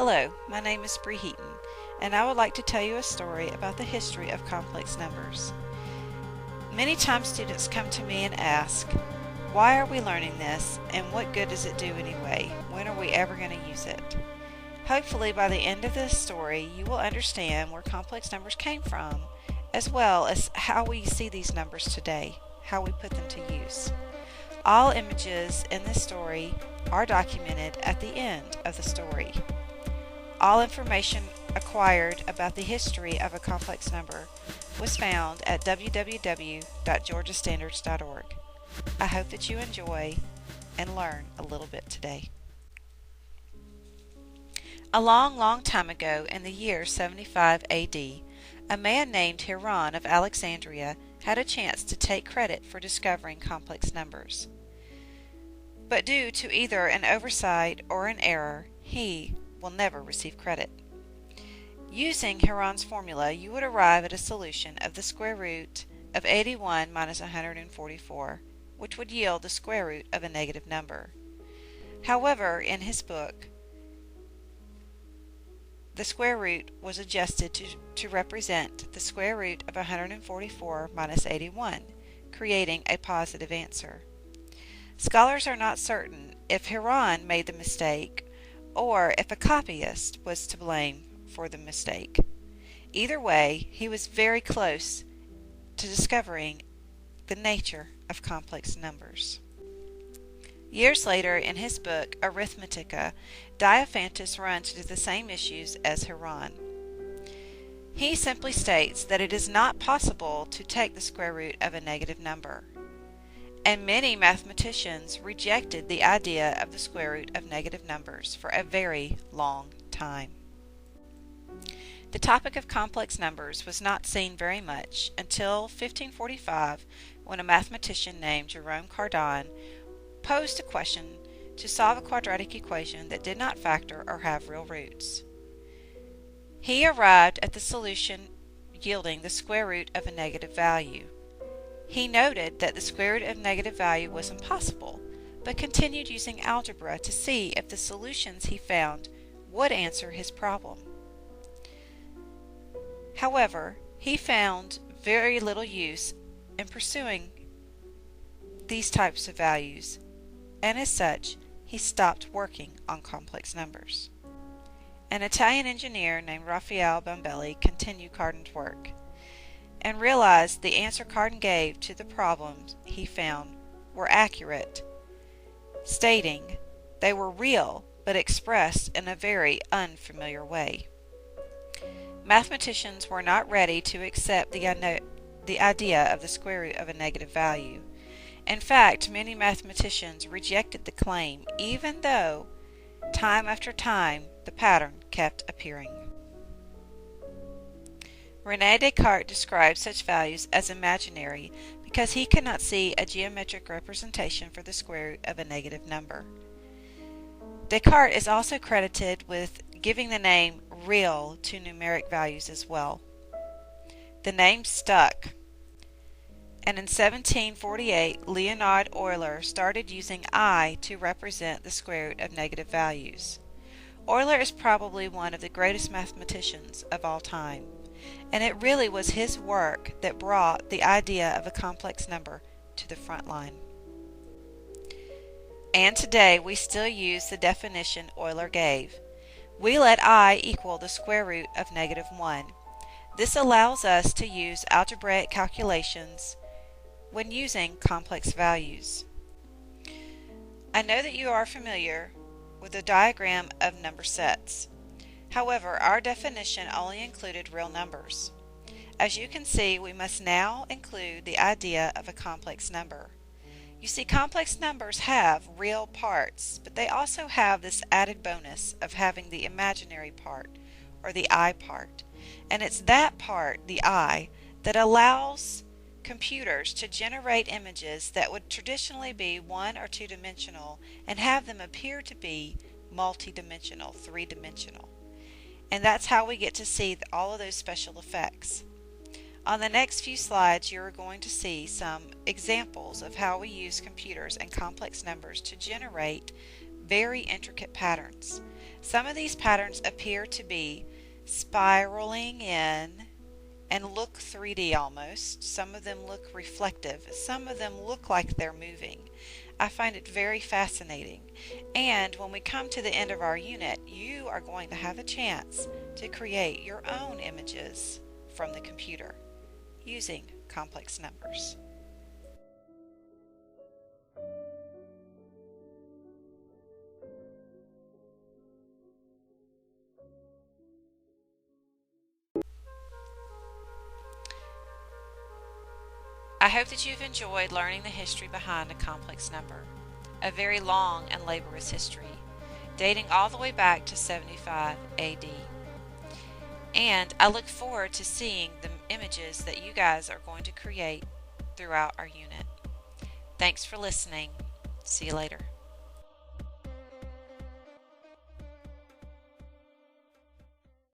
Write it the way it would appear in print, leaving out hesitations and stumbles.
Hello, my name is Bree Heaton, and I would like to tell you a story about the history of complex numbers. Many times students come to me and ask, why are we learning this, and what good does it do anyway? When are we ever going to use it? Hopefully by the end of this story you will understand where complex numbers came from, as well as how we see these numbers today, how we put them to use. All images in this story are documented at the end of the story. All information acquired about the history of a complex number was found at www.georgiastandards.org. I hope that you enjoy and learn a little bit today. A long time ago, in the year 75 AD, a man named Heron of Alexandria had a chance to take credit for discovering complex numbers. But due to either an oversight or an error, he will never receive credit. Using Heron's formula, you would arrive at a solution of the square root of 81 minus 144, which would yield the square root of a negative number. However, in his book, the square root was adjusted to represent the square root of 144 minus 81, creating a positive answer. Scholars are not certain if Heron made the mistake or if a copyist was to blame for the mistake. Either way, he was very close to discovering the nature of complex numbers. Years later, in his book Arithmetica, Diophantus runs into the same issues as Heron. He simply states that it is not possible to take the square root of a negative number, and many mathematicians rejected the idea of the square root of negative numbers for a very long time. The topic of complex numbers was not seen very much until 1545, when a mathematician named Jerome Cardon posed a question to solve a quadratic equation that did not factor or have real roots. He arrived at the solution yielding the square root of a negative value. He noted that the square root of negative value was impossible, but continued using algebra to see if the solutions he found would answer his problem. However, he found very little use in pursuing these types of values, and as such, he stopped working on complex numbers. An Italian engineer named Raphael Bombelli continued Cardon's work and realized the answer Cardon gave to the problems he found were accurate, stating they were real but expressed in a very unfamiliar way. Mathematicians were not ready to accept the idea of the square root of a negative value. In fact, many mathematicians rejected the claim, even though time after time the pattern kept appearing. René Descartes described such values as imaginary because he could not see a geometric representation for the square root of a negative number. Descartes is also credited with giving the name real to numeric values as well. The name stuck, and in 1748 Leonhard Euler started using I to represent the square root of negative values. Euler is probably one of the greatest mathematicians of all time, and it really was his work that brought the idea of a complex number to the front line. And today we still use the definition Euler gave. We let I equal the square root of negative 1. This allows us to use algebraic calculations when using complex values. I know that you are familiar with the diagram of number sets. However, our definition only included real numbers. As you can see, we must now include the idea of a complex number. You see, complex numbers have real parts, but they also have this added bonus of having the imaginary part, or the I part. And it's that part, the I, that allows computers to generate images that would traditionally be one- or two-dimensional and have them appear to be multi-dimensional, three-dimensional. And that's how we get to see all of those special effects. On the next few slides, you're going to see some examples of how we use computers and complex numbers to generate very intricate patterns. Some of these patterns appear to be spiraling in and look 3D almost. Some of them look reflective. Some of them look like they're moving. I find it very fascinating. And when we come to the end of our unit, you are going to have a chance to create your own images from the computer using complex numbers. I hope that you've enjoyed learning the history behind a complex number, a very long and laborious history, dating all the way back to 75 AD. And I look forward to seeing the images that you guys are going to create throughout our unit. Thanks for listening. See you later.